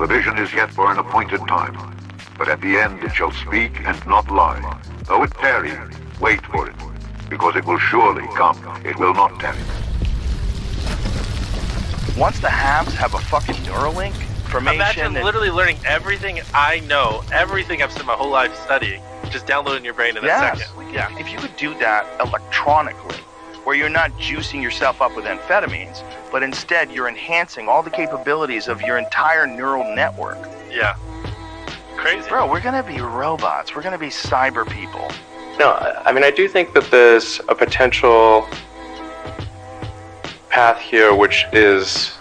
the vision is yet for an appointed time. But at the end it shall speak and not lie. Though it tarry, wait for it, because it will surely come. It will not tarry. Once the haves have a fucking Neuralink, Imagine literally learning everything I know, everything I've spent my whole life studying, just download in your brain in a second. Yeah, if you could do that electronically, where you're not juicing yourself up with amphetamines, but instead you're enhancing all the capabilities of your entire neural network. Yeah. Crazy. Bro, we're gonna be robots. We're gonna be cyber people. No, I mean, I do think that there's a potential path here, which is,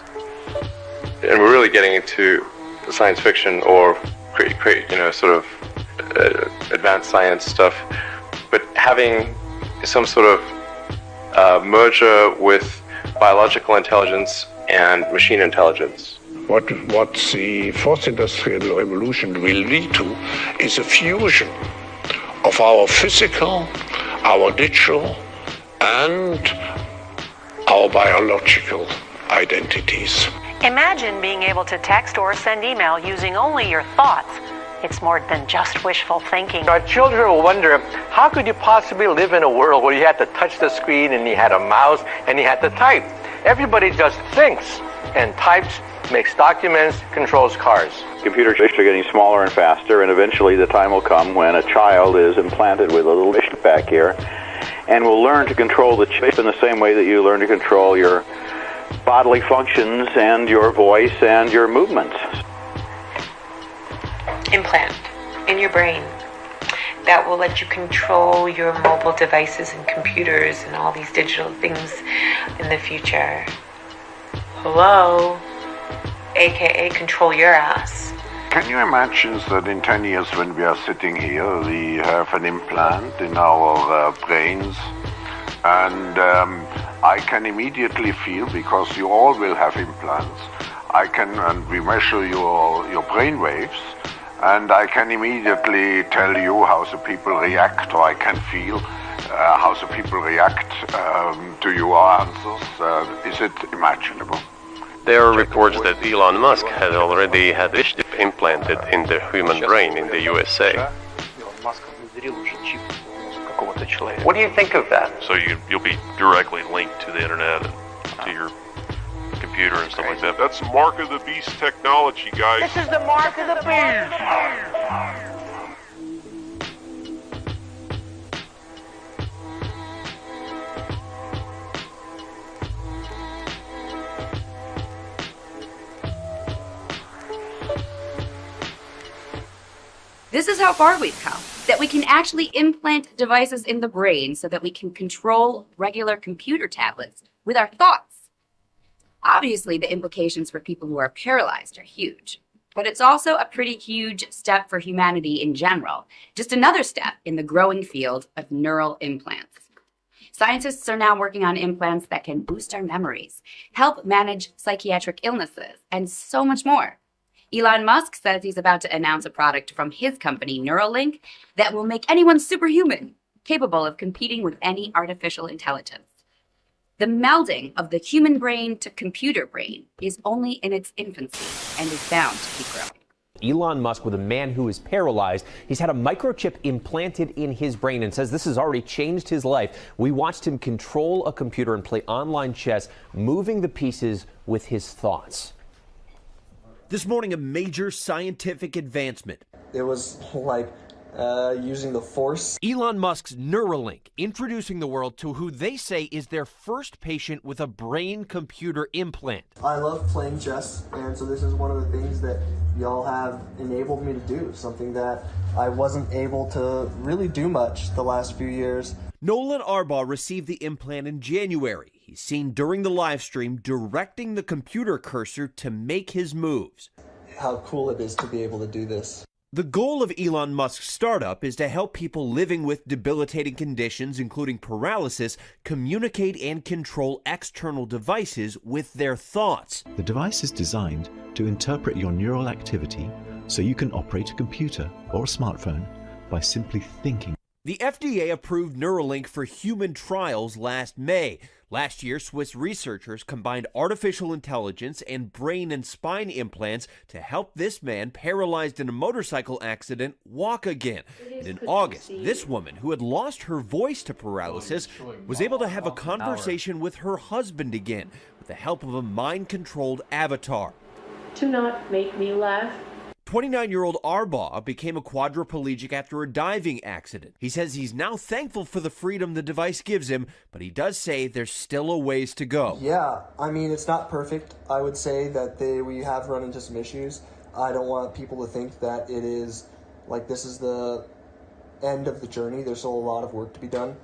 and we're really getting into science fiction or create, you know, sort of advanced science stuff, but having some sort of merger with biological intelligence and machine intelligence. What the fourth industrial revolution will lead to is a fusion of our physical, our digital, and our biological identities. Imagine being able to text or send email using only your thoughts. It's more than just wishful thinking. Our children will wonder, how could you possibly live in a world where you had to touch the screen and you had a mouse and you had to type? Everybody just thinks and types, makes documents, controls cars. Computers are getting smaller and faster, and eventually the time will come when a child is implanted with a little chip back here and will learn to control the chip in the same way that you learn to control your bodily functions and your voice and your movements. Implant in your brain that will let you control your mobile devices and computers and all these digital things in the future. Hello? AKA control your ass. Can you imagine that in 10 years when we are sitting here, we have an implant in our brains, and I can immediately feel, because you all will have implants, and we measure your brain waves, and I can immediately tell you how the people react, or I can feel how the people react to your answers. Is it imaginable? There are reports that Elon Musk had already had this chip implanted in the human brain in the USA. What do you think of that? So you'll be directly linked to the internet and to your computer and stuff like that. That's mark of the beast technology, guys. This is the mark of the beast. This is how far we've come, that we can actually implant devices in the brain so that we can control regular computer tablets with our thoughts. Obviously, the implications for people who are paralyzed are huge, but it's also a pretty huge step for humanity in general, just another step in the growing field of neural implants. Scientists are now working on implants that can boost our memories, help manage psychiatric illnesses, and so much more. Elon Musk says he's about to announce a product from his company, Neuralink, that will make anyone superhuman, capable of competing with any artificial intelligence. The melding of the human brain to computer brain is only in its infancy and is bound to keep growing. Elon Musk with a man who is paralyzed. He's had a microchip implanted in his brain and says this has already changed his life. We watched him control a computer and play online chess, moving the pieces with his thoughts. This morning, a major scientific advancement. It was like using the force. Elon Musk's Neuralink, introducing the world to who they say is their first patient with a brain-computer implant. I love playing chess, and so this is one of the things that y'all have enabled me to do, something that I wasn't able to really do much the last few years. Nolan Arbaugh received the implant in January. He's seen during the live stream directing the computer cursor to make his moves. How cool it is to be able to do this. The goal of Elon Musk's startup is to help people living with debilitating conditions, including paralysis, communicate and control external devices with their thoughts. The device is designed to interpret your neural activity so you can operate a computer or a smartphone by simply thinking. The FDA approved Neuralink for human trials last May. Last year, Swiss researchers combined artificial intelligence and brain and spine implants to help this man paralyzed in a motorcycle accident walk again. And in August, this woman, who had lost her voice to paralysis, was able to have a conversation with her husband again with the help of a mind-controlled avatar. Do not make me laugh. 29-year-old Arbaugh became a quadriplegic after a diving accident. He says he's now thankful for the freedom the device gives him, but he does say there's still a ways to go. Yeah, I mean, it's not perfect. I would say that we have run into some issues. I don't want people to think that it is, like, this is the end of the journey. There's still a lot of work to be done,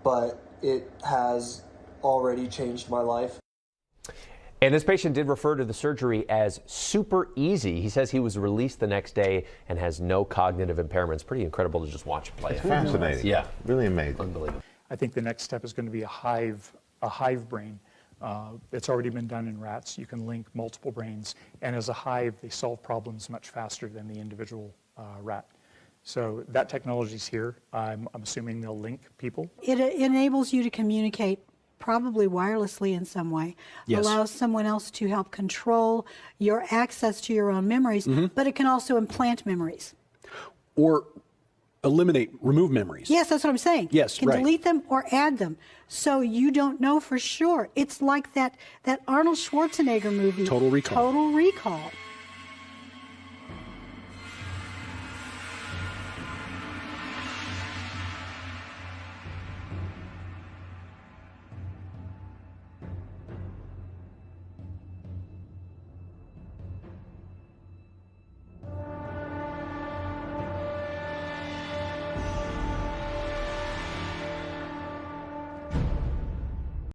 but it has already changed my life. And this patient did refer to the surgery as super easy. He says he was released the next day and has no cognitive impairments. Pretty incredible to just watch it play. It's fascinating. Yeah. Really amazing. Unbelievable. I think the next step is going to be a hive brain. It's already been done in rats. You can link multiple brains. And as a hive, they solve problems much faster than the individual rat. So that technology's here. I'm assuming they'll link people. It enables you to communicate probably wirelessly in some way, allows someone else to help control your access to your own memories, but it can also implant memories. Or remove memories. Yes, that's what I'm saying. Yes, you can delete them or add them, so you don't know for sure. It's like that Arnold Schwarzenegger movie, Total Recall. Total Recall.